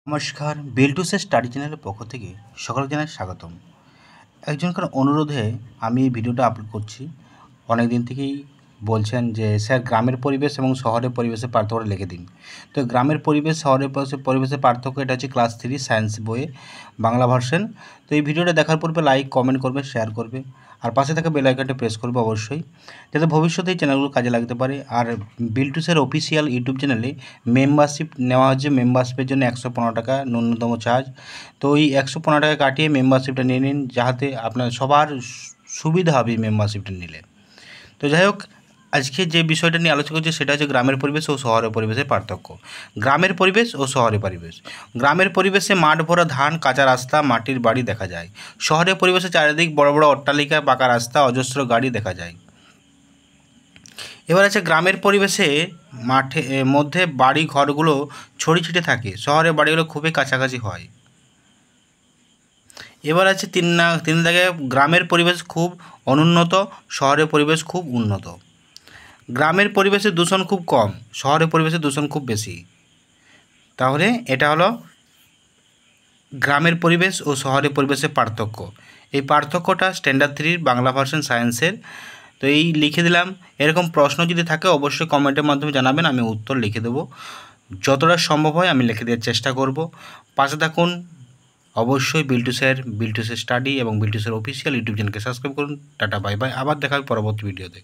নমস্কার, বিল্টুসে স্টাডি চ্যানেলের পক্ষ থেকে সকলকে জানাই স্বাগতম। একজনকার অনুরোধে আমি এই ভিডিওটা আপলোড করছি। অনেক দিন থেকেই বলছেন যে স্যার গ্রামের পরিবেশ এবং শহরের পরিবেশের পার্থক্যটা লিখে দিন। তো গ্রামের পরিবেশ শহরের পরিবেশের পার্থক্য এটা হচ্ছে ক্লাস 3 সায়েন্স বইয়ে বাংলা ভার্সন। তো এই ভিডিওটা দেখার পূর্বে লাইক, কমেন্ট করবে, শেয়ার করবে আর পাশে থাকা বেল আইকনটা প্রেস করবে অবশ্যই, যাতে ভবিষ্যতে এই চ্যানেলগুলো কাজে লাগতে পারে। আর বিল্টুসের অফিসিয়াল ইউটিউব চ্যানেলে মেম্বারশিপ নেওয়া হচ্ছে। মেম্বারশিপের জন্য 115 টাকা ন্যূনতম চার্জ। তো এই 115 টাকা কাটিয়ে মেম্বারশিপটা নিয়ে নিন, যাতে আপনার সবার সুবিধা হবে এই মেম্বারশিপটা নিলে। তো যাই হোক, আজকে যে বিষয়টা নিয়ে আলোচনা করছি সেটা হচ্ছে গ্রামের পরিবেশ ও শহরের পরিবেশের পার্থক্য। গ্রামের পরিবেশ ও শহরের পরিবেশ। গ্রামের পরিবেশে মাঠ ভরা ধান, কাঁচা রাস্তা, মাটির বাড়ি দেখা যায়। শহরের পরিবেশে চারিদিক বড় বড় অট্টালিকা, পাকা রাস্তা, অজস্র গাড়ি দেখা যায়। এবার আছে গ্রামের পরিবেশে মাঠে মধ্যে বাড়ি ঘরগুলো ছড়িয়ে ছিটে থাকে। শহরের বাড়িগুলো খুবই কাছাকাছি হয়। এবার আছে তিন দাগে গ্রামের পরিবেশ খুব অনুন্নত, শহরের পরিবেশ খুব উন্নত। গ্রামের পরিবেশে দূষণ খুব কম, শহরের পরিবেশে দূষণ খুব বেশি। তাহলে এটা হলো গ্রামের পরিবেশ ও শহরের পরিবেশের পার্থক্য। এই পার্থক্যটা স্ট্যান্ডার্ড 3 বাংলা ভার্সন সায়েন্সের। তো এই লিখে দিলাম। এরকম প্রশ্ন যদি থাকে অবশ্যই কমেন্টের মাধ্যমে জানাবেন, আমি উত্তর লিখে দেবো। যতটা সম্ভব হয় আমি লিখে দেওয়ার চেষ্টা করব। পাশে থাকুন অবশ্যই বিল্টুসের স্টাডি এবং বিল্টুসের অফিসিয়াল ইউটিউব চ্যানেলকে সাবস্ক্রাইব করুন। Tata, bye bye. আবার দেখা হবে পরবর্তী ভিডিওতে।